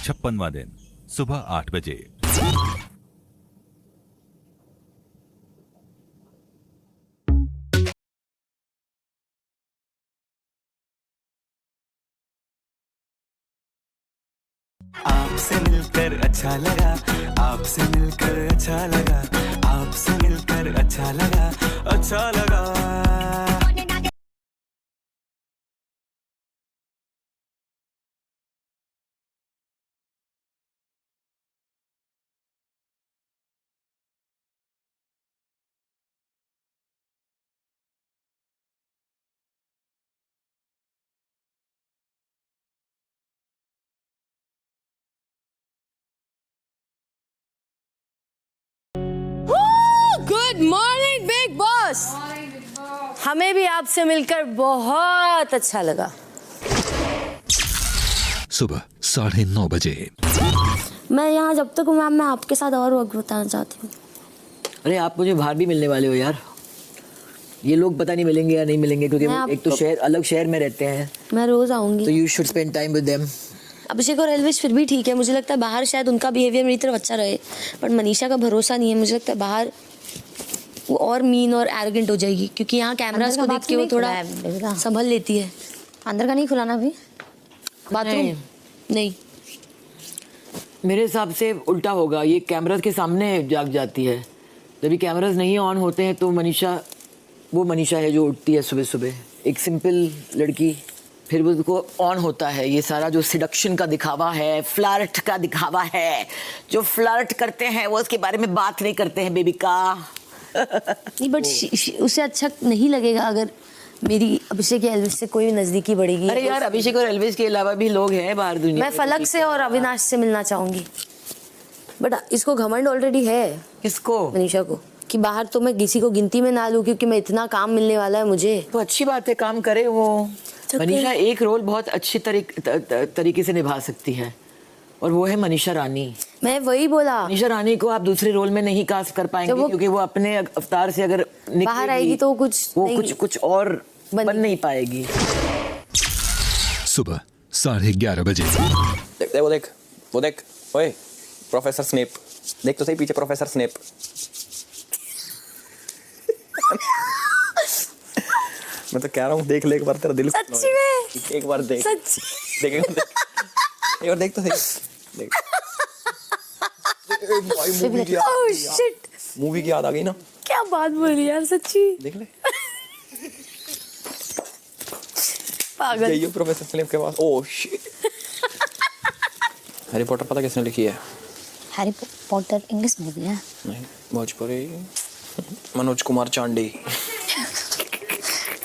56वां दिन सुबह 8 बजे। आपसे मिलकर अच्छा लगा, आपसे मिलकर अच्छा लगा, आपसे मिलकर अच्छा लगा, अच्छा लगा। Good morning big boss. हमें भी आपसे मिलकर बहुत अच्छा लगा। सुबह 9:30 बजे। मैं यहाँ जब तक हूँ मैम, मैं आपके साथ और वक्त बताना चाहती हूँ। अरे आप मुझे बाहर भी मिलने वाले हो यार। ये लोग पता नहीं मिलेंगे या नहीं मिलेंगे, क्योंकि वो एक तो शहर अलग शहर में रहते हैं। मैं रोज आऊंगी, तो you should spend time with them. Abhishek और एल्विश फिर भी ठीक है, मुझे लगता है बाहर शायद उनका बिहेवियर मेरी तरफ अच्छा रहे, बट मनीषा का भरोसा नहीं है। मुझे लगता है बाहर वो और मीन और एरोगेंट हो जाएगी, क्योंकि यहाँ कैमरास को देख के वो थोड़ा संभल लेती है। अंदर का नहीं खुलाना अभी, बाथरूम नहीं। मेरे हिसाब से उल्टा होगा, ये कैमरास के सामने जाग जाती है। जब ये कैमरास नहीं ऑन होते हैं तो मनीषा वो मनीषा है जो उठती है सुबह सुबह, एक सिंपल लड़की, फिर वो उसको ऑन होता है। ये सारा जो सिडक्शन का दिखावा है, फ्लर्ट का दिखावा है, जो फ्लर्ट करते हैं वो उसके बारे में बात नहीं करते हैं बेबी का। नहीं, बट उसे अच्छा नहीं लगेगा अगर मेरी अभिषेक या एल्विश से कोई नजदीकी बढ़ेगी। अरे यार, अभिषेक और एल्विश के अलावा भी लोग हैं बाहर दुनिया मैं में। फलक से और अविनाश से मिलना चाहूंगी, बट इसको घमंड ऑलरेडी है। किसको? मनीषा को, कि बाहर तो मैं किसी को गिनती में ना लूं, क्योंकि मैं इतना काम मिलने वाला है मुझे। तो अच्छी बात है, काम करे वो। मनीषा एक रोल बहुत अच्छी तरीके से निभा सकती है, और वो है मनीषा रानी। मैं वही बोला, मनीषा रानी को आप दूसरे रोल में नहीं कास्ट कर पाएंगे, क्योंकि वो अपने अवतार से अगर बाहर आएगी तो कुछ और बन नहीं पाएगी। सुबह 11:30 बजे। देख वो देख ओए, प्रोफेसर स्नेप, देख तो सही पीछे प्रोफेसर स्नेप। मैं तो कह रहा हूँ, देख ले एक बार, तेरा दिल सच्ची में, एक बार देख, सच्ची देख एक बार देख तो सही, देख। मूवी की याद आ गई ना। क्या बात बोली यार, सच्ची देख ले, पागल। जाइए प्रोफेसर स्नेप के पास। Oh shit. हैरी पॉटर पता किसने लिखी है? हैरी पॉटर इंग्लिश मूवी है? नहीं, भोजपुरी, मनोज कुमार चांडी।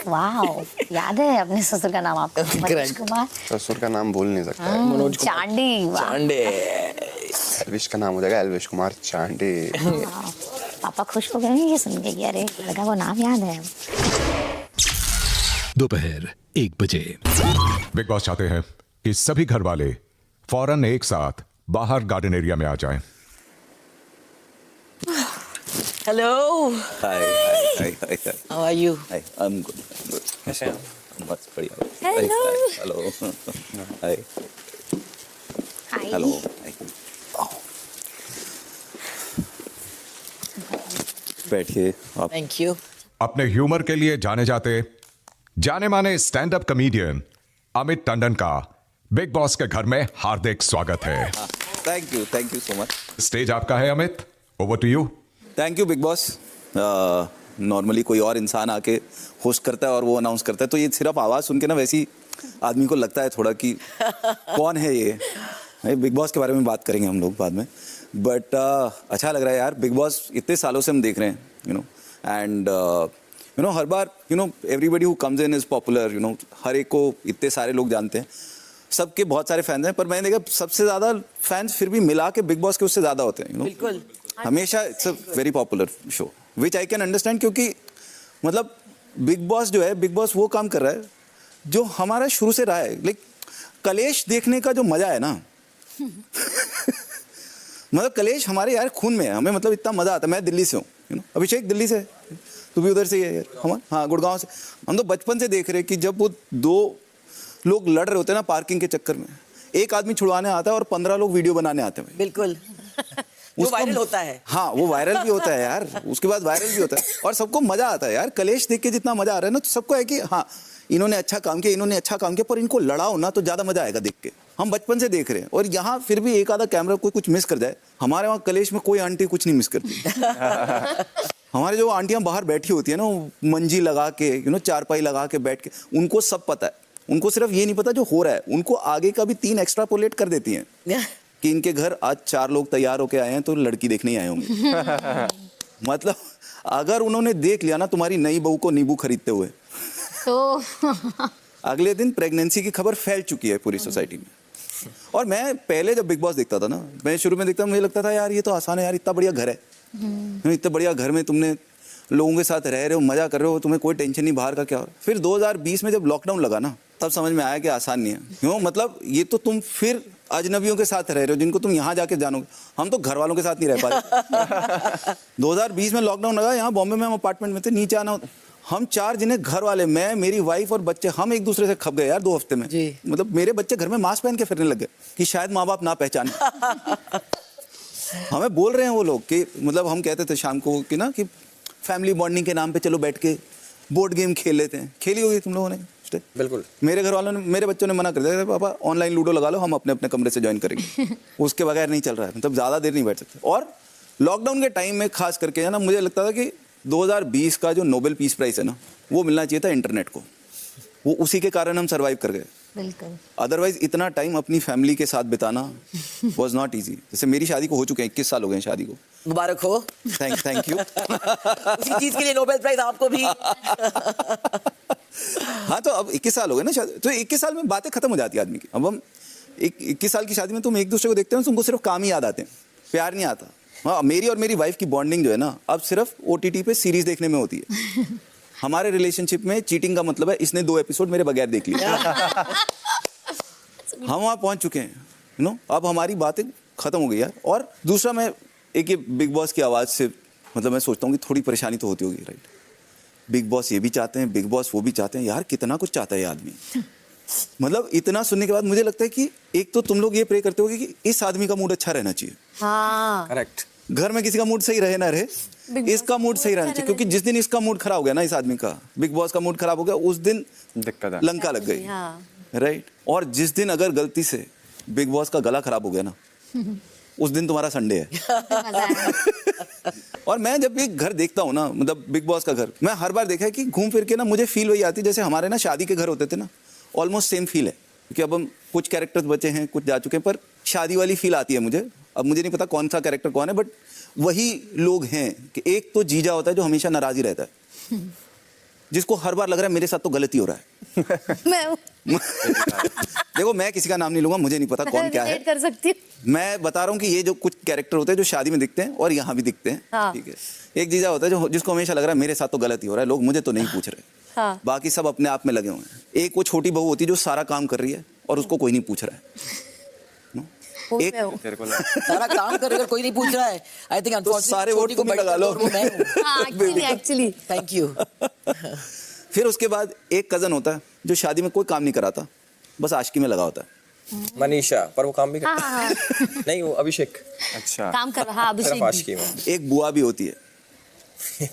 वाओ, याद है अपने ससुर का नाम आपको? मनोज कुमार। ससुर का नाम भूल नहीं सकता है। मनोज कुमार चांडी। चांडे। एल्विश का नाम हो जाएगा एल्विश कुमार चांडी। पापा खुश हो गए ये सुन के कि अरे लड़का को नाम याद है। दोपहर 1 बजे। बिग बॉस चाहते हैं कि सभी घर वाले फौरन एक साथ बाहर गार्डन एरिया में आ जाएं। Hello, hi hi hi hi. How are you? Hi, I am good, कैसे हैं? बस बढ़िया। Hello. Hello. Hi hi. Hello. बैठिए आप। Thank you. अपने ह्यूमर के लिए जाने जाते जाने माने stand up comedian Amit Tandon का बिग बॉस के घर में हार्दिक स्वागत है। Thank you so much. Stage आपका है Amit, over to you. Thank you big Boss. Normally कोई और इंसान आके होस्ट करता है और वो अनाउंस करता है, तो ये सिर्फ आवाज़ सुन के ना वैसी आदमी को लगता है थोड़ा कि कौन है ये। बिग बॉस के बारे में बात करेंगे हम लोग बाद में, बट अच्छा लग रहा है यार। बिग बॉस इतने सालों से हम देख रहे हैं, एंड हर बार everybody who comes in is popular, हर एक को इतने सारे लोग जानते हैं, सबके बहुत सारे फैंस हैं, पर मैंने देखा सबसे ज़्यादा फैंस फिर भी मिला के बिग बॉस के उससे ज़्यादा होते हैं। बिल्कुल, हमेशा it's a very popular show which I can understand, क्योंकि मतलब बिग बॉस जो है, बिग बॉस वो काम कर रहा है जो हमारा शुरू से रहा है। लाइक कलेश देखने का जो मज़ा है ना मतलब कलेश हमारे यार खून में है, हमें मतलब इतना मज़ा आता है। मैं दिल्ली से हूँ, अभिषेक दिल्ली से, तू भी उधर से ही है यार, हाँ गुड़गांव से। हम तो बचपन से देख रहे हैं कि जब वो दो लोग लड़ रहे होते हैं ना पार्किंग के चक्कर में, एक आदमी छुड़वाने आता है और 15 लोग वीडियो बनाने आते हैं। बिल्कुल वो उसको- वायरल होता है। हाँ, वो वायरल भी होता है यार, उसके बाद वायरल भी होता है और सबको मजा आता है यार। कलेश देख के जितना मजा आ रहा है ना, तो सबको है कि हाँ इन्होंने अच्छा काम किया, इन्होंने अच्छा काम किया, पर इनको लड़ाओ ना तो ज्यादा मजा आएगा देख के। हम बचपन से देख रहे हैं और यहाँ फिर भी एक आधा कैमरा कोई कुछ मिस कर जाए। हमारे वहाँ कलेश में कोई आंटी कुछ नहीं मिस करती। हमारे जो आंटियां बाहर बैठी होती है ना, वो मंजी लगा के चारपाई लगा के बैठ के, उनको सब पता है। उनको सिर्फ ये नहीं पता जो हो रहा है, उनको आगे का भी 3 एक्स्ट्रापोलेट कर देती हैं कि इनके घर आज 4 लोग तैयार होके आए हैं तो लड़की देखने ही आए होंगे। मतलब अगर उन्होंने देख लिया ना तुम्हारी नई बहू को नींबू खरीदते हुए, तो अगले दिन प्रेगनेंसी की खबर फैल चुकी है पूरी सोसाइटी में। और मैं पहले जब बिग बॉस देखता था ना, मैं शुरू में देखता, मुझे लगता था यार ये तो आसान है यार, इतना बढ़िया घर है, इतने बढ़िया घर में तुमने लोगों के साथ रह रहे हो, मजा कर रहे हो, तुम्हें कोई टेंशन नहीं बाहर का क्या हो रहा है। फिर 2020 में जब लॉकडाउन लगा ना, तब समझ में आया कि आसान नहीं है। क्यों? मतलब ये तो तुम फिर अजनबियों के साथ रह रहे हो जिनको तुम यहाँ जाके जानोगे। हम तो घर वालों के साथ नहीं रह पाए। 2020 में लॉकडाउन लगा, यहाँ बॉम्बे में हम अपार्टमेंट में थे, नीचे आना होता, हम 4 जिन्हें घर वाले, मैं, मेरी वाइफ और बच्चे, हम एक दूसरे से खप गए यार 2 हफ्ते में। मतलब मेरे बच्चे घर में मास्क पहन के फिरने लग गए कि शायद माँ बाप ना पहचाने। हमें बोल रहे हैं वो लोग कि मतलब हम कहते थे शाम को कि ना कि फैमिली बॉन्डिंग के नाम पे चलो बैठ के बोर्ड गेम खेल लेते हैं। खेली होगी तुम लोगों ने? बिल्कुल। मेरे घर वालों ने, मेरे बच्चों ने मना कर दिया, पापा ऑनलाइन लूडो लगा लो, हम अपने अपने कमरे से ज्वाइन करेंगे। उसके बगैर नहीं चल रहा है, मतलब ज़्यादा देर नहीं बैठ सकते। और लॉकडाउन के टाइम में खास करके है ना, मुझे लगता था कि 2020 का जो नोबेल पीस प्राइज है ना, वो मिलना चाहिए था इंटरनेट को। वो उसी के कारण हम सर्वाइव कर गए। बिल्कुल। अदरवाइज इतना टाइम अपनी फैमिली के साथ बिताना वॉज नॉट ईजी। जैसे मेरी शादी को हो चुके हैं 21 साल हो गए हैं शादी को। मुबारक हो। Thank you. उसी चीज के लिए नोबेल प्राइज आपको भी। हाँ, तो अब 21 साल हो गए ना शादी, तो 21 साल में बातें खत्म हो जाती है आदमी की। अब हम 21 साल की शादी में तुम एक दूसरे को देखते हो, तुमको सिर्फ काम ही याद आते हैं, प्यार नहीं आता। हाँ, मेरी और मेरी वाइफ की बॉन्डिंग जो है ना, अब सिर्फ OTT पे सीरीज देखने में होती है। हमारे रिलेशनशिप में चीटिंग का मतलब है इसने 2 एपिसोड मेरे बगैर देख लिए। हम वहाँ पहुँच चुके हैं, अब हमारी बातें खत्म हो गई यार। और दूसरा, मैं एक ये बिग बॉस की आवाज़ से मतलब मैं सोचता हूँ कि थोड़ी परेशानी तो होती होगी, राइट? बिग बॉस ये भी चाहते हैं, बिग बॉस वो भी चाहते हैं, यार कितना कुछ चाहता है ये आदमी। मतलब इतना सुनने के बाद मुझे लगता है कि एक तो तुम लोग ये प्रे करते होगे कि इस आदमी का मूड अच्छा रहना चाहिए। हाँ, करेक्ट। घर में किसी का मूड सही रहे ना रहे, इसका मूड सही रहना चाहिए, क्योंकि जिस दिन इसका मूड खराब हो गया ना, इस आदमी का, बिग बॉस का मूड खराब हो गया, उस दिन दिक्कत है। लंका लग गई, राइट? और जिस दिन अगर गलती से बिग बॉस का गला खराब हो गया ना, उस दिन तुम्हारा संडे है। और मैं जब भी घर देखता हूँ ना, मतलब बिग बॉस का घर, मैं हर बार देखा है कि घूम फिर के ना मुझे फील वही आती है जैसे हमारे ना शादी के घर होते थे ना, ऑलमोस्ट सेम फील है। क्योंकि अब हम कुछ कैरेक्टर्स बचे हैं, कुछ जा चुके हैं, पर शादी वाली फील आती है मुझे। अब मुझे नहीं पता कौन सा कैरेक्टर कौन है, बट वही लोग हैं कि एक तो जीजा होता है जो हमेशा नाराज ही रहता है, जिसको हर बार लग रहा है मेरे साथ तो गलती हो रहा है। मैं देखो, मैं किसी का नाम नहीं लूंगा, मुझे नहीं पता कौन क्या है, कर सकती हूँ। मैं बता रहा हूँ कि ये जो कुछ कैरेक्टर होते हैं जो शादी में दिखते हैं और यहाँ भी दिखते हैं, हाँ। ठीक है। एक जीजा होता है जो जिसको हमेशा लग रहा है मेरे साथ तो गलती हो रहा है, लोग मुझे तो नहीं पूछ रहे, हाँ। बाकी सब अपने आप में लगे हुए हैं। एक वो छोटी बहू होती है जो सारा काम कर रही है और उसको कोई नहीं पूछ रहा है। एक तेरे को सारा काम कर अगर कोई नहीं पूछ रहा है, आई थिंक तो सारे वोट तुम ही लगा लो। Actually thank you. फिर उसके बाद एक कजन होता है जो शादी में कोई काम नहीं कराता, बस आशिकी में लगा होता है। मनीषा, पर वो काम भी करता हाँ, है। नहीं, वो अभिषेक। अच्छा, काम कर रहा। सिर्फ आशिकी में। एक बुआ भी होती है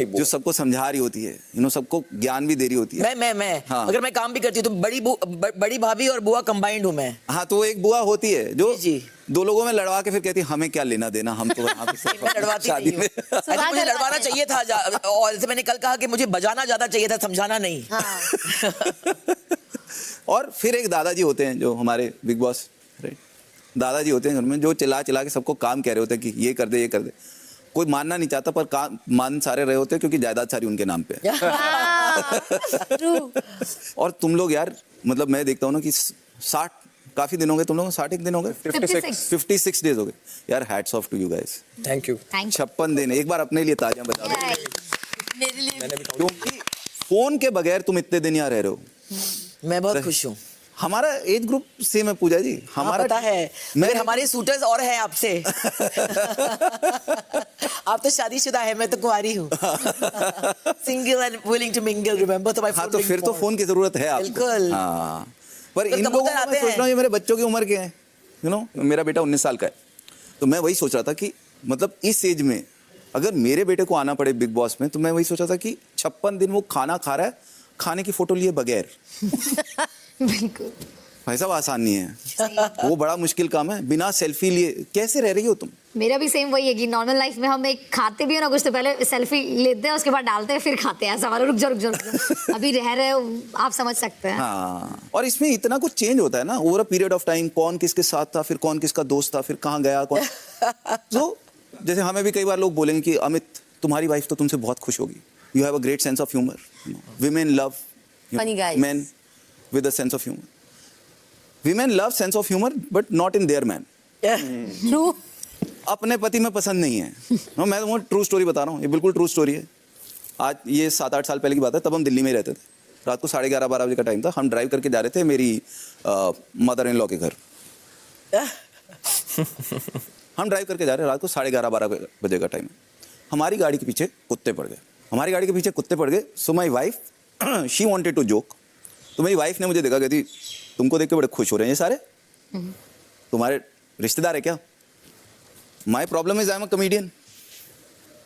जो सबको समझा रही होती है, सबको ज्ञान भी दे रही होती है। मैं हाँ। अगर मैं काम भी करती हूँ तो बड़ी भाभी और बुआ कंबाइंड हूँ मैं। हाँ, तो एक बुआ होती है जो जी। 2 लोगों में लड़वा के फिर कहती है हमें क्या लेना देना, हम तो यहाँ पे मैं लड़वाती शादी नहीं में। हूँ। I think मुझे लड़वाना चाहिए था, और जैसे मैंने कल कहा कि मुझे बजाना ज्यादा चाहिए था, समझाना नहीं। और फिर एक दादाजी होते हैं जो हमारे बिग बॉस, राइट? दादाजी होते हैं घर में जो चिल्ला चिल्ला के सबको काम कह रहे होते हैं कि ये कर दे, ये कर दे। कोई मानना नहीं चाहता, पर काम मान सारे रहे होते हैं क्योंकि जायदाद सारी उनके नाम पे है। और तुम लोग यार, मतलब मैं देखता हूँ ना कि 60 काफी दिन हो गए, तुम लोग 61 दिन हो गए, 56 डेज हो गए यार। Hats off to you guys. Thank you. 56 दिन, एक बार अपने लिए तालियां बजा दो। मेरे लिए क्योंकि फोन के बगैर तुम इतने दिन यहाँ रह रहे हो। मैं बहुत खुश हूँ। हमारा एज ग्रुप सेम है पूजा जी, हमारा पता है, मगर हमारे सूटर्स और हैं आपसे। आप तो शादीशुदा है, मैं तो कुंवारी हूँ। Single and willing to mingle, remember तो माय हाँ, तो फिर तो फोन की जरूरत है आपको। बिल्कुल। हाँ, पर तो इन लोगों को मैं सोच रहा हूँ ये मेरे बच्चों की उम्र के हैं, यू नो मेरा बेटा 19 साल का है, तो मैं वही सोच रहा था कि मतलब इस एज में अगर मेरे बेटे को आना पड़े बिग बॉस में, तो मैं वही सोच रहा था कि 56 दिन वो खाना खा रहा है, खाने की फोटो लिए बगैर। बिल्कुल भाई साहब आसान नहीं है, वो बड़ा मुश्किल काम है। बिना सेल्फी लिए कैसे रह रही हो तुम? मेरा भी सेम वही है कि नॉर्मल लाइफ में हम एक खाते भी है ना कुछ, तो पहले सेल्फी लेते हैं, उसके बाद डालते हैं, फिर खाते हैं। ऐसा वाला रुक जा अभी रह रहे हो, आप समझ सकते हैं। हाँ, और इसमें इतना कुछ चेंज होता है ना over a period of time, कौन किसके साथ था, फिर कौन किसका दोस्त था, फिर कहाँ गया कौन। तो जैसे हमें भी कई बार लोग बोलेंगे कि अमित तुम्हारी वाइफ तो तुमसे बहुत खुश होगी, you have a great sense of humour, women love Funny guys. men with a sense of humor. Women love sense of humor but not in their man. True. अपने पति में पसंद नहीं है। हाँ, मैं तो ट्रू स्टोरी बता रहा हूँ, ये बिल्कुल ट्रू स्टोरी है। आज ये 7-8 साल पहले की बात है, तब हम दिल्ली में ही रहते थे। रात को 11:30-12 बजे का टाइम था, हम ड्राइव करके जा रहे थे मेरी मदर इन लॉ के घर। हम ड्राइव करके जा रहे हैं, रात को 11:30-12 बजे का टाइम है। हमारी गाड़ी के पीछे कुत्ते पड़ गए। So my wife she wanted to joke, तो मेरी वाइफ ने मुझे देखा, कहती तुमको देख के बड़े खुश हो रहे हैं ये सारे, तुम्हारे रिश्तेदार है क्या? My problem is I am a comedian.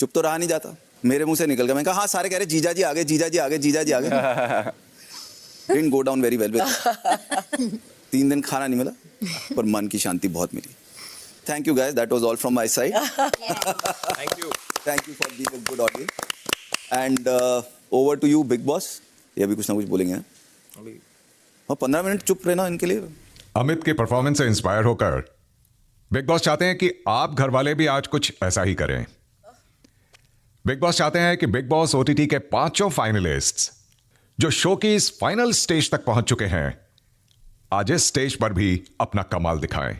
चुप तो रहा नहीं जाता, मेरे मुंह से निकल गया। मैं कहा हाँ, सारे कह रहे जीजा जी आ गए। Didn't go down very well. 3 दिन खाना नहीं मिला, पर मन की शांति बहुत मिली। Thank you guys, that was all from my side. Thank you for being a good audience and over to you big Boss. ये अभी कुछ ना कुछ बोलेंगे और 15 मिनट चुप रहना इनके लिए। अमित की परफॉर्मेंस से इंस्पायर होकर बिग बॉस चाहते हैं कि आप घर वाले भी आज कुछ ऐसा ही करें। बिग बॉस चाहते हैं कि बिग बॉस ओटीटी के 5 फाइनलिस्ट्स जो शो की इस फाइनल स्टेज तक पहुंच चुके हैं, आज इस स्टेज पर भी अपना कमाल दिखाएं।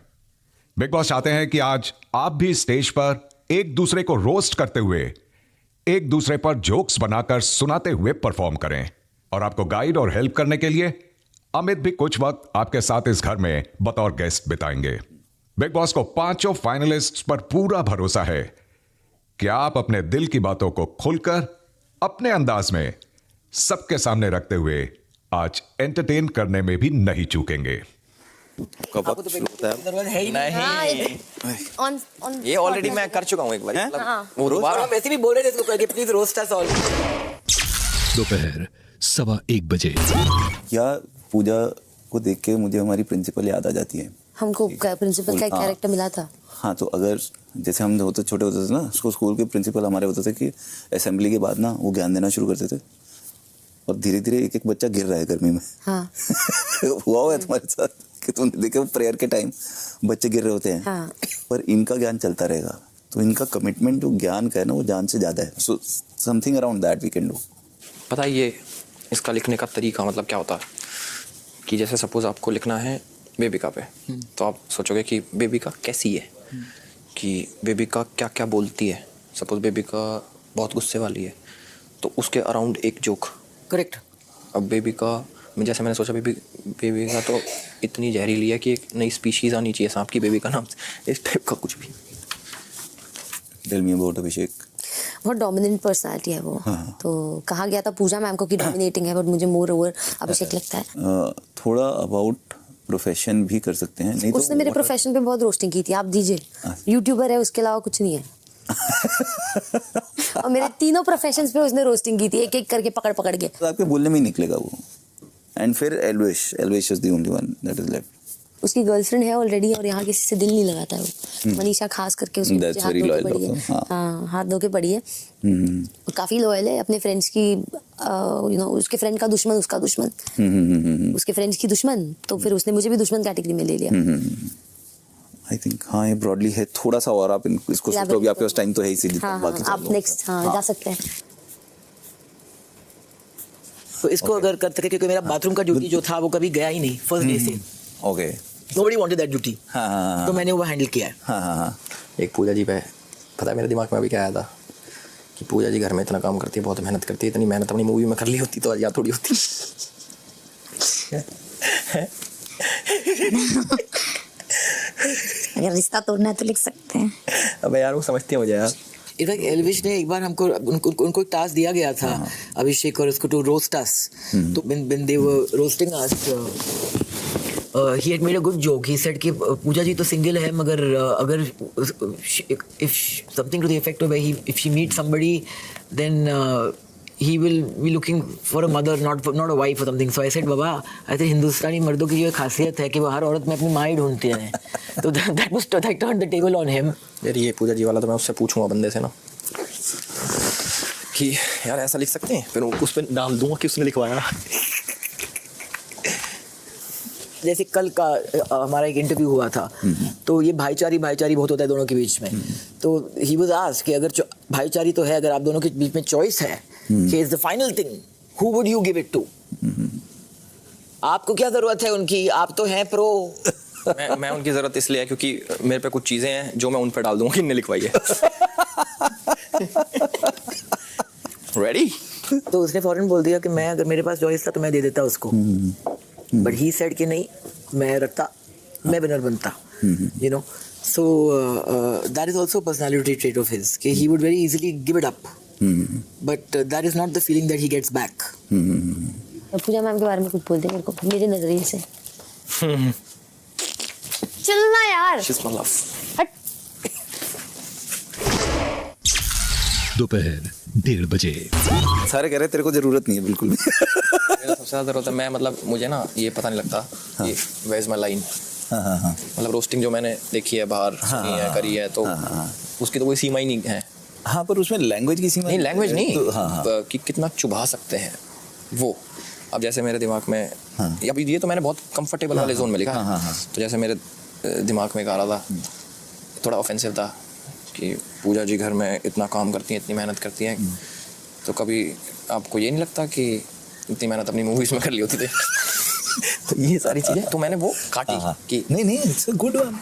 बिग बॉस चाहते हैं कि आज आप भी स्टेज पर एक दूसरे को रोस्ट करते हुए, एक दूसरे पर जोक्स बनाकर सुनाते हुए परफॉर्म करें। और आपको गाइड और हेल्प करने के लिए अमित भी कुछ वक्त आपके साथ इस घर में बतौर गेस्ट बिताएंगे। बिग बॉस को 5 फाइनलिस्ट्स पर पूरा भरोसा है कि आप अपने दिल की बातों को खुलकर अपने अंदाज में सबके सामने रखते हुए आज एंटरटेन करने में भी नहीं चूकेंगे। आपको तो जरूरत है ही नहीं। On ये ऑलरेडी मैं कर चुका हूँ एक बार। वो दोबारा वैसे भी बोल रहे थे इसको करके, प्लीज रोस्ट अस ऑल। दोपहर 1:15 बजे। या पूजा को देख के मुझे हमारी प्रिंसिपल याद आ जाती है। हमको प्रिंसिपल का एक कैरेक्टर मिला था। हाँ, तो अगर जैसे हम होते छोटे होते थे ना, उसको स्कूल के प्रिंसिपल हमारे होते थे कि असेंबली के बाद ना वो ज्ञान देना शुरू करते थे, और धीरे धीरे एक बच्चा गिर रहा है गर्मी में। हाँ। हुआ है तुम्हारे साथ कि तुमने देखा प्रेयर के टाइम बच्चे गिर रहे होते हैं। हाँ। पर इनका ज्ञान चलता रहेगा, तो इनका कमिटमेंट जो ज्ञान का है ना, वो जान से ज्यादा है। So something around that we can do. पता है ये इसका लिखने का तरीका मतलब क्या होता है कि जैसे सपोज आपको लिखना है बेबिका पे, तो आप सोचोगे कि बेबिका कैसी है, कि बेबिका क्या क्या बोलती है। सपोज बेबिका बहुत गुस्से वाली है, तो उसके अराउंड एक जोक। करेक्ट। अब बेबिका में जैसे मैंने सोचा बेबिका तो इतनी जहरीली है कि एक नई स्पीशीज आनी चाहिए सांप की बेबिका नाम से, इस टाइप का कुछ भी। टेल मी अबाउट अभिषेक। बहुत डोमिनेंट पर्सनालिटी है वो। हाँ। तो कहा गया था पूजा मैम को कि डोमिनेटिंग है, बट मुझे मोर ओवर अभिषेक लगता है। थोड़ा अबाउट प्रोफेशन भी कर सकते हैं। नहीं उसने तो मेरे प्रोफेशन पे बहुत रोस्टिंग की थी, आप दीजिए। यूट्यूबर है, उसके अलावा कुछ नहीं है। और मेरे तीनों प्रोफेशंस पे उसने रोस्टिंग की थी, एक एक करके पकड़ पकड़ के। तो आपके बोलने में ही निकलेगा वो। एंड फिर Elvish is the only one that is left. उसकी गर्लफ्रेंड है ऑलरेडी, और यहाँ किसी से दिल नहीं लगाता है वो। मनीषा खास करके उसके पीछे हाथ धो के पड़ी है। हाँ, हाथ धो के पड़ी है। काफी लॉयल है अपने फ्रेंड्स की। यू नो, उसके फ्रेंड का दुश्मन उसका दुश्मन, उसके फ्रेंड्स की दुश्मन, तो फिर उसने मुझे भी दुश्मन कैटेगरी में ले लिया। आई थिंक हाँ, ये ब्रॉडली है थोड़ा सा। और आप इसको सोचो भी, आपके पास टाइम तो है ही सीधी। आप नेक्स्ट जा सकते हैं। तो इसको अगर कर सके, क्योंकि मेरा बाथरूम का ड्यूटी जो था वो कभी गया ही नहीं फर्स्ट डे से। Okay. Nobody wanted that duty. हाँ। तो मैंने वो हैंडल किया है। हाँ। एक पूजा जी पे पता है मेरे दिमाग में अभी क्या आया था कि पूजा जी घर में इतना काम करती है, बहुत मेहनत करती है। इतनी मेहनत अपनी मूवी में कर ली होती तो याद थोड़ी होती। अगर रिश्ता तोड़ना है तो लिख सकते हैं। अबे यार वो समझती है मुझे यार। इनफैक्ट एल्विश ने एक बार हमको उनको एक टास्क दिया गया था, अभिषेक और उसको, टू रोस्ट अस। तो when they were roasting us, he had made a good joke. He said कि पूजा जी तो single है मगर अगर if something to the effect of if she meets somebody then he will be looking for a mother, not a wife or something. So I said बाबा, ऐसे हिंदुस्तानी मर्दों की जो खासियत है कि वो हर औरत में अपनी माँ ही ढूंढते हैं. तो that turned the table on him. यार ये पूजा जी वाला तो मैं उससे पूछूंगा बंदे से ना कि यार ऐसा लिख सकते हैं, फिर उस पर डाल दूंगा कि उसने लिखवाया. जैसे कल का हमारा एक इंटरव्यू हुआ था, तो ये भाईचारी बहुत होता है दोनों के बीच में. तो ही वाज आस्क्ड कि अगर भाईचारी तो है, अगर आप दोनों के बीच में चॉइस है कि is the final thing, who would you give it to? आपको क्या जरूरत है उनकी? आप तो हैं प्रो. मैं उनकी जरूरत इसलिए है क्योंकि मेरे पे कुछ चीजें हैं जो मैं उन पर डाल दूंगा कि इनने लिखवाई है. रेडी? तो उसने फौरन बोल दिया कि मैं, अगर मेरे पास चॉइस था तो मैं दे देता उसको. बट ही सेड कि नहीं, मैं रखता, मैं विनर बनता. You know, so that is also personality trait of his कि he would very easily give it up, but that is not the feeling that he gets back. Pooja ma'am के बारे में कुछ बोलते मेरे को मेरे नजरिए से. चलना यार. She's my love. दोपहर 1:30 बजे. सारे कह रहे तेरे को जरूरत नहीं है बिल्कुल भी. मेरा सबसे ज्यादा जरूरत है. मैं मतलब मुझे ना ये पता नहीं लगता कि वेयर इज माय लाइन. मतलब रोस्टिंग जो मैंने देखी है बाहर सुनी है करी है, तो उसकी तो कोई सीमा ही नहीं है. हाँ, पर उसमें लैंग्वेज की सीमा नहीं, लैंग्वेज नहीं, तो, कि कितना चुभा सकते हैं वो. अब जैसे मेरे दिमाग में अभी ये तो मैंने बहुत कंफर्टेबल वाले जोन में लिखा. तो जैसे मेरे दिमाग में आ रहा था, थोड़ा ऑफेंसिव था कि पूजा जी घर में इतना काम करती हैं, इतनी मेहनत करती हैं, तो कभी आपको ये नहीं लगता कि इतनी मेहनत अपनी मूवीज में कर ली होती थी? तो ये सारी चीजें तो मैंने वो काटी कि नहीं, it's a good one,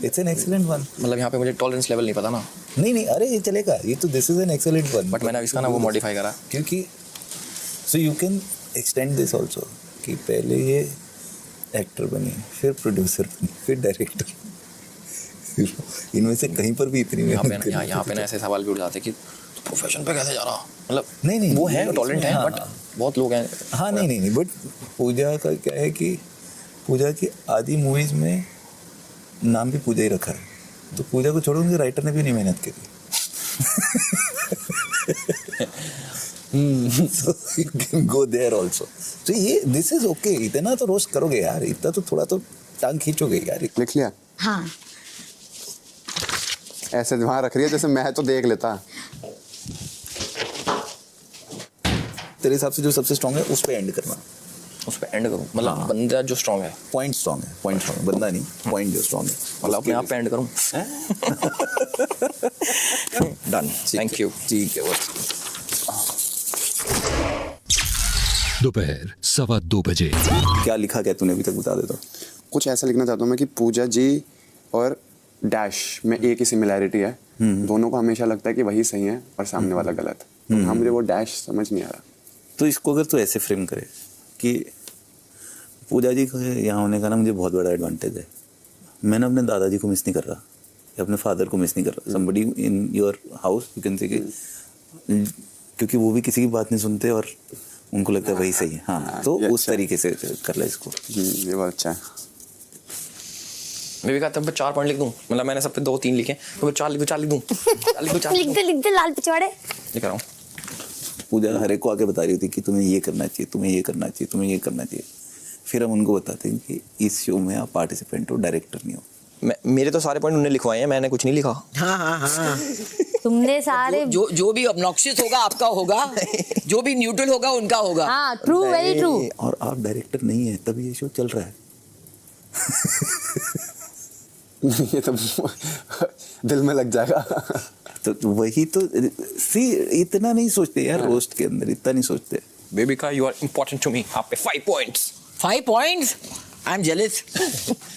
it's an excellent one. मतलब यहाँ पे मुझे टॉलरेंस लेवल नहीं पता ना. नहीं, अरे ये चलेगा, ये तो this is an excellent one. But मैंने इसका ना वो मॉडिफाई करा, क्योंकि so you can extend this also कि पहले ये एक्टर बनी, फिर प्रोड्यूसर बनी, फिर डायरेक्टर. इनमें से कहीं पर भी इतनी यहाँ पे ना ऐसे सवाल भी उठ जाते कि प्रोफेशन पे कैसे जा रहा. मतलब नहीं वो है टैलेंट है, बट बहुत लोग हैं. हाँ, नहीं, बट पूजा का क्या है कि पूजा की आधी मूवीज में नाम भी पूजा ही रखा है. तो पूजा को छोड़ो, उनके राइटर ने भी नहीं मेहनत करी. So you can go there also. So ये this is okay. इतना तो रोस्ट करोगे यार, इतना तो थोड़ा तो टांग खींचोगे यार. लिख लिया? हाँ. ऐसे दिमाग रख रही है जैसे मैं तो देख लेता. तेरे हिसाब से जो सबसे स्ट्रॉन्ग है उस पे एंड करना. उस पे एंड करूँ? मतलब बंदा जो स्ट्रॉन्ग है, पॉइंट स्ट्रॉन्ग है, बंदा नहीं, पॉइंट जो स्ट्रॉन्ग है, मतलब अपने आप पे एंड करूँ. डन. Thank you. ठीक है. दोपहर 2:15 बजे. क्या लिखा, क्या तूने अभी तक बता दे तो. कुछ ऐसा लिखना चाहता हूँ मैं कि पूजा जी और डैश में एक ही सिमिलैरिटी है. दोनों को हमेशा लगता है कि वही सही है और सामने वाला गलत. तो हाँ, मुझे वो डैश समझ नहीं आ रहा. तो इसको अगर तू ऐसे फ्रेम करे कि पूजा जी को यहाँ होने का ना मुझे बहुत बड़ा एडवांटेज है. मैं ना अपने दादाजी को मिस नहीं कर रहा, या अपने फादर को मिस नहीं कर रहा. Somebody in your house you can say, क्योंकि वो भी किसी की बात नहीं सुनते और उनको लगता है वही सही है. हाँ, तो उस तरीके से कर ले इसको. ये बहुत अच्छा है. मैं भी कहता हूँ 4 पॉइंट लिख दूँ. मतलब मैंने सब पे 2-3 लिखे, तो 4 लिख दूँ. लिख दे लाल पिछवाड़े. लिख रहा हूँ. पूजा हर एक को आके बता रही होती कि तुम्हें ये करना चाहिए, तुम्हें ये करना चाहिए, तुम्हें ये करना चाहिए. फिर हम उनको बताते हैं कि इस शो में आप पार्टिसिपेंट हो, डायरेक्टर नहीं हो. मेरे तो सारे पॉइंट उन्होंने लिखवाए हैं, मैंने कुछ नहीं लिखा. हाँ. तुमने सारे जो भी ऑब्नॉक्शियस होगा आपका होगा, जो भी न्यूट्रल होगा उनका होगा. हाँ, ट्रू, वेरी ट्रू. और आप डायरेक्टर नहीं है तभी ये शो चल रहा है. ये तो दिल में लग जाएगा. तो वही तो सी, इतना नहीं सोचते यार रोस्ट के अंदर, इतना नहीं सोचते. बेबी का you are important to me. आप पे 5 points. 5 points? I am jealous.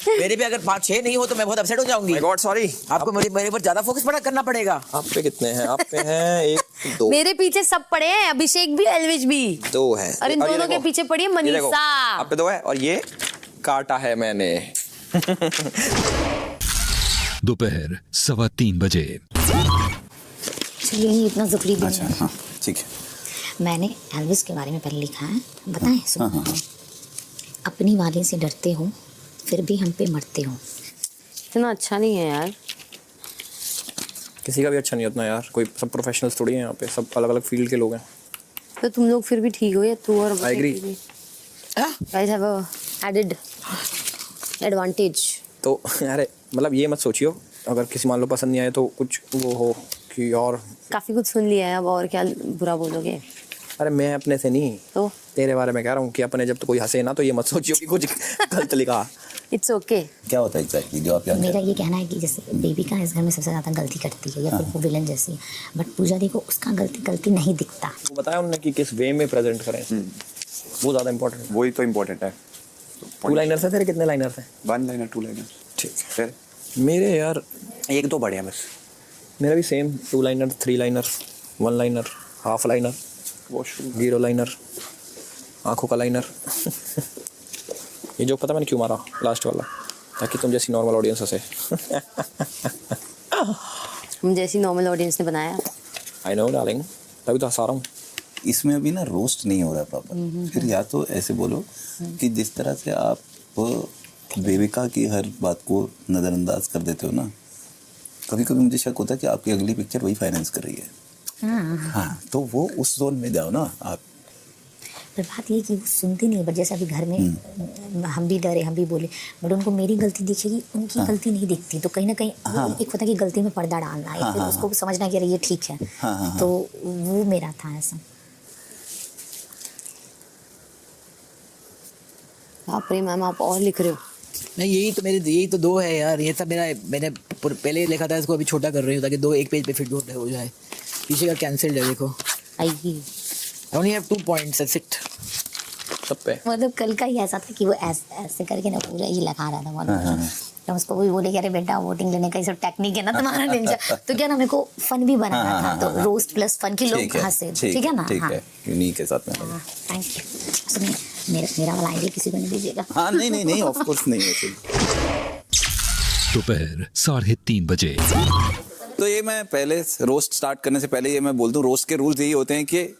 मेरे पे अगर 5-6 नहीं हो तो मैं बहुत अपसेट हो जाऊंगी. My God, sorry. आपको मेरे पर ज्यादा फोकस करना पड़ेगा. आप पे कितने हैं? आप पे हैं 1 2. मेरे पीछे सब पड़े हैं, अभिषेक भी, एल्विश भी 2 है. और इन दोनों के पीछे पड़ी है मनीषा. आप पे 2 है और ये काटा है मैंने. दोपहर 3:15 बजे. चलिए, इतना जरूरी भी अच्छा, नहीं है. हाँ, ठीक है. मैंने एल्विस के बारे में पहले लिखा है, बताएं. सुनो. अपनी वाले से डरते हो फिर भी हम पे मरते हो। इतना अच्छा नहीं है यार। किसी का भी अच्छा नहीं होता यार, कोई सब प्रोफेशनल्स थोड़ी हैं यहाँ पे, सब अलग अलग फील्ड के लोग हैं। तो तुम लोग फिर भी ठीक हो या तू और I agree. guys have a added advantage. तो अरे मतलब ये मत सोचियो अगर किसी मान लो पसंद नहीं आए तो कुछ वो हो कि और काफी कुछ सुन लिया है अब, और क्या बुरा बोलोगे? अरे मैं अपने से नहीं तो तेरे बारे में कह रहा हूँ कि अपने जब तो कोई हंसे ना तो ये मत सोचियो कि कुछ गलत लिखा। It's okay. क्या होता है एग्जैक्टली जो आप क्या मेरा ये कहना है कि जैसे बेबी का इस घर में सबसे ज़्यादा गलती करती है या फिर वो विलन जैसी है, बट पूजा दी को उसका गलती नहीं दिखता। वो बताया उन्होंने कि किस वे में प्रेजेंट करें, वो ज़्यादा इम्पोर्टेंट है। वही तो इम्पोर्टेंट है। 2 लाइनर्स हैं तेरे, कितने लाइनर्स हैं? 1 लाइनर 2 लाइनर। ठीक। फिर मेरे यार 1-2 बढ़िया बस। मेरा भी same 2 liner 3 liner 1 liner half liner washroom 0 liner आंखों का लाइनर। ये जो पता मैंने क्यों मारा लास्ट वाला, ताकि तुम जैसी नॉर्मल ऑडियंस हंसे। हम जैसी नॉर्मल ऑडियंस ने बनाया। आई नो डार्लिंग, तभी तो हंसा रहा हूँ। इसमें अभी ना रोस्ट नहीं हो रहा है प्रॉपर। फिर या तो ऐसे बोलो कि जिस तरह से आप बेबिका की हर बात को नज़रअंदाज कर देते हो ना, कभी कभी मुझे शक होता है कि आपकी अगली पिक्चर वही फाइनेंस कर रही है। हाँ, तो वो उस जोन में जाओ ना आप। पर बात ये कि वो सुनती नहीं है, बट जैसे अभी घर में हम भी डरे, हम भी बोले, बट उनको मेरी गलती दिखेगी, उनकी गलती नहीं दिखती। तो कहीं ना कहीं एक होता है कि गलती में पर्दा डालना है, फिर उसको समझना कि अरे ये ठीक है। तो वो मेरा था ऐसा। बाप रे मैम, आप और लिख रहे हो? नहीं, यही तो 2 है यार। ये सब मैंने पहले लिखा था, इसको अभी छोटा कर रही हूँ ताकि 2 एक पेज पे फिट हो जाए। पीछे का कैंसिल्ड है, देखो। आएगी। I only have 2 points, that's it. सब पे मतलब कल का ही ऐसा था कि वो ऐसे करके ना पूरा ही लगा रहा था बहुत। तो उसको भी बोले कि अरे बेटा वोटिंग लेने का ये सब टेक्निक है ना तुम्हारा निंजा। तो क्या ना मेरे को फन भी बनाना था, तो रोस्ट प्लस फन की लोग हंसे। ठीक है ना? ठीक है, यूनिक है साथ में। Thank you. मेरा वाला आइडिया किसी को नहीं दीजिएगा। हाँ नहीं ऑफ कोर्स नहीं है। दोपहर 3:30 बजे। तो ये मैं पहले रोस्ट स्टार्ट करने से पहले ये मैं बोल दूं, रोस्ट के रूल्स यही होते हैं कि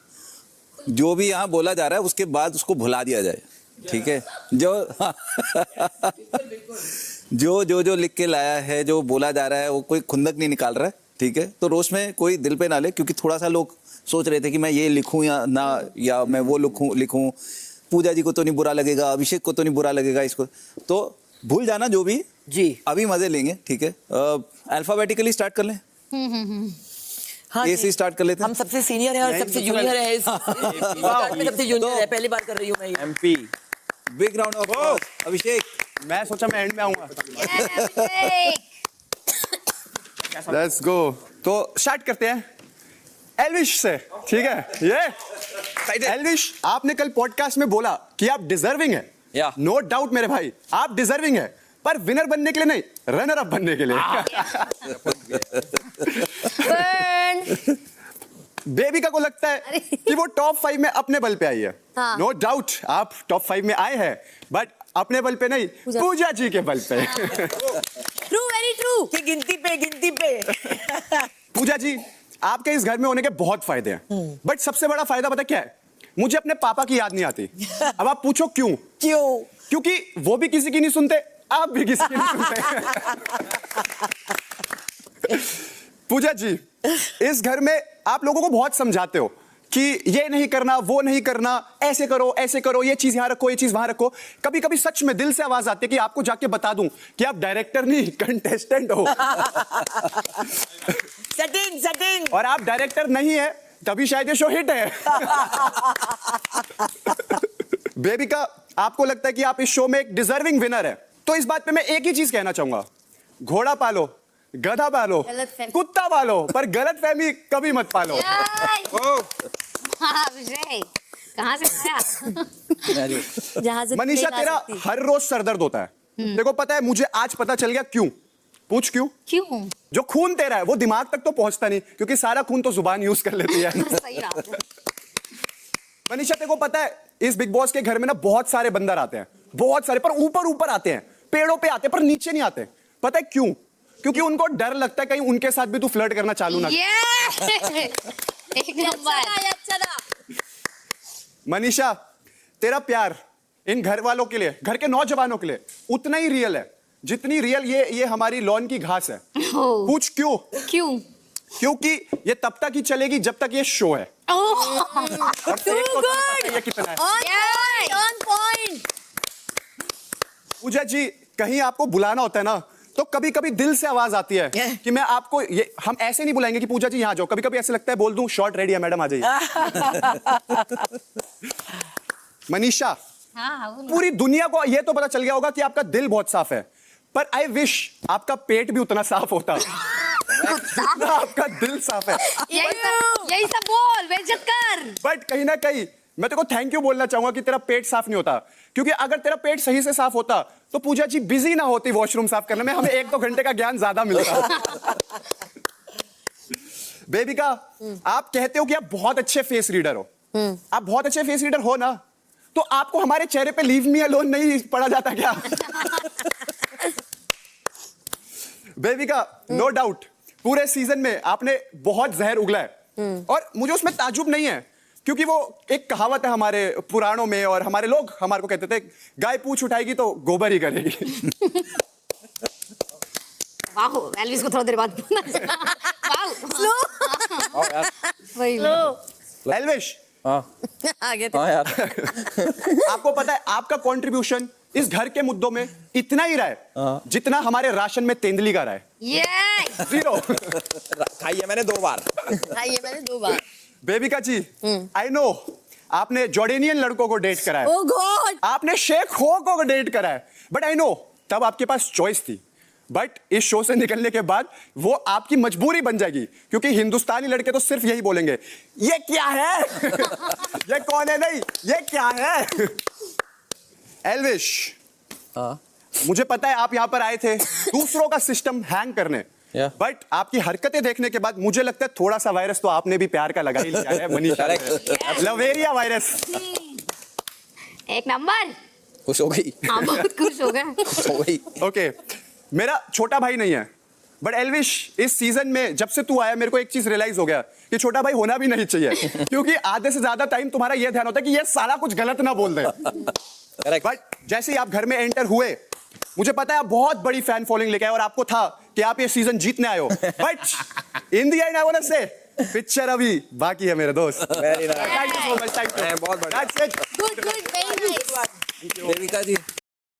जो भी यहाँ बोला जा रहा है उसके बाद उसको भुला दिया जाए। ठीक है, जो लिख के लाया है, जो बोला जा रहा है, वो कोई खुंदक नहीं निकाल रहा है। ठीक है, तो रोस्ट में कोई दिल पे ना ले, क्योंकि थोड़ा सा लोग सोच रहे थे कि मैं ये लिखूं या ना, या मैं वो लिखूं। पूजा जी को तो नहीं बुरा लगेगा, अभिषेक को तो नहीं बुरा लगेगा, इसको तो भूल जाना जो भी जी। अभी मजे लेंगे। ठीक है, अल्फाबेटिकली स्टार्ट कर लें। हाँ, ए से स्टार्ट कर लेते हैं। हम सबसे सीनियर हैं और सबसे जूनियर है। सबसे जूनियर है, पहली बार कर रही हूँ मैं। MP, big round of applause. Abhishek, मैं सोचा मैं एंड में आऊंगा। Let's go. तो स्टार्ट करते हैं एल्विश से। ठीक है, ये एल्विश, आपने कल पॉडकास्ट में बोला कि आप डिजर्विंग है। नो डाउट मेरे भाई, आप डिजर्विंग है, पर विनर बनने के लिए नहीं, रनर अप बनने के लिए। बेबिका को लगता है कि वो टॉप 5 में अपने बल पे आई है। नो डाउट आप टॉप 5 में आए हैं, बट अपने बल पे नहीं, पूजा जी के बल पे। True, very true. गिनती पे पूजा जी, आपके इस घर में होने के बहुत फायदे हैं, बट सबसे बड़ा फायदा पता क्या है? मुझे अपने पापा की याद नहीं आती। अब आप पूछो क्यों? क्योंकि वो भी किसी की नहीं सुनते, आप भी किसी की नहीं सुनते। पूजा जी, इस घर में आप लोगों को बहुत समझाते हो कि ये नहीं करना, वो नहीं करना, ऐसे करो, ये चीज यहां रखो, ये चीज वहां रखो। कभी कभी सच में दिल से आवाज आती है कि आपको जाके बता दूं कि आप डायरेक्टर नहीं, कंटेस्टेंट हो। सेटिंग। और आप डायरेक्टर नहीं है, तभी शायद ये शो हिट है। बेबिका, आपको लगता है कि आप इस शो में एक डिजर्विंग विनर है, तो इस बात पे मैं एक ही चीज कहना चाहूंगा, घोड़ा पालो, गधा पालो, कुत्ता पालो, पर गलत फहमी कभी मत पालो। कहाँ से आया? मनीषा, तेरा हर रोज सरदर्द होता है। देखो पता है, मुझे आज पता चल गया क्यों। पूछ क्यों? जो खून तेरा है वो दिमाग तक तो पहुंचता नहीं, क्योंकि सारा खून तो जुबान यूज कर लेती है। मनीषा, तेरे को पता है इस बिग बॉस के घर में ना बहुत सारे बंदर आते हैं, बहुत सारे, पर ऊपर आते हैं, पेड़ों पे आते हैं, पर नीचे नहीं आते। पता है क्यों? क्योंकि उनको डर लगता है कहीं उनके साथ भी तू फ्लर्ट करना चालू ना कर। मनीषा, तेरा प्यार इन घर वालों के लिए, घर के नौजवानों के लिए उतना ही रियल है जितनी रियल ये हमारी लॉन की घास है। पूछ क्यों? क्योंकि ये तब तक ही चलेगी जब तक ये शो है। और एक तो पता है कितना है। On point. पूजा जी, कहीं आपको बुलाना होता है ना, तो कभी कभी दिल से आवाज आती है कि मैं आपको ये, हम ऐसे नहीं बुलाएंगे कि पूजा जी यहाँ जाओ, कभी कभी ऐसे लगता है बोल दूं शॉट रेडी है मैडम आ जाइए। मनीषा, पूरी दुनिया को ये तो पता चल गया होगा कि आपका दिल बहुत साफ है, पर आई विश आपका पेट भी उतना साफ होता। आपका दिल साफ है। यही सब बोल बेइज्जत कर। बट कहीं ना कहीं मैं तेरे को थैंक यू बोलना चाहूंगा कि तेरा पेट साफ नहीं होता, क्योंकि अगर तेरा पेट सही से साफ होता तो पूजा जी बिजी ना होती वॉशरूम साफ करने में, हमें 1-2 घंटे का ज्ञान ज्यादा मिलता। बेबिका, आप कहते हो कि आप बहुत अच्छे फेस रीडर हो। आप बहुत अच्छे फेस रीडर हो ना, तो आपको हमारे चेहरे पे लीव मी अलोन नहीं पढ़ा जाता क्या? बेबिका, नो डाउट पूरे सीजन में आपने बहुत जहर उगला है, और मुझे उसमें ताजुब नहीं है, क्योंकि वो एक कहावत है हमारे पुराणों में, और हमारे लोग हमारे को कहते थे गाय पूंछ उठाएगी तो गोबर ही करेगी। वाह, एल्विस को थोड़ा देर बाद एल्विश, आगे हाँ यार। आपको पता है आपका कंट्रीब्यूशन इस घर के मुद्दों में इतना ही रहा है जितना हमारे राशन में तेंदुली का रहा है। जीरो। खाई है मैंने 2 बार। बेबिका जी, आई नो आपने जॉर्डेनियन लड़कों को डेट करा है। ओह गॉड। आपने शेख हो को डेट करा है, बट आई नो तब आपके पास चॉइस थी, बट इस शो से निकलने के बाद वो आपकी मजबूरी बन जाएगी, क्योंकि हिंदुस्तानी लड़के तो सिर्फ यही बोलेंगे, ये क्या है? ये कौन है? नहीं, ये क्या है? एल्विश, मुझे पता है आप यहां पर आए थे दूसरों का सिस्टम हैंग करने, बट आपकी हरकतें देखने के बाद मुझे लगता है थोड़ा सा वायरस तो आपने भी प्यार का लगा ही लिया है। मनीषा, लवेरिया वायरस। एक नंबर। खुश हो गई। हाँ, बहुत खुश हो गए। ओके, मेरा छोटा भाई नहीं है, बट एल्विश इस सीजन में जब से तू आया मेरे को एक चीज रियलाइज हो गया कि छोटा भाई होना भी नहीं चाहिए, क्योंकि आधे से ज्यादा टाइम तुम्हारा यह ध्यान होता है कि ये साला कुछ गलत ना बोल दे। बट जैसे ही आप घर में एंटर हुए, मुझे पता है आप बहुत बड़ी फैन फॉलोइंग लेके आए, और आपको था कि आप ये सीजन जीतने आए हो, but in the end I want to say picture अभी बाकी है मेरे दोस्त। Very nice. Thank you so much. Thank you. बहुत बढ़िया। That's it. Good, very nice. Devika ji,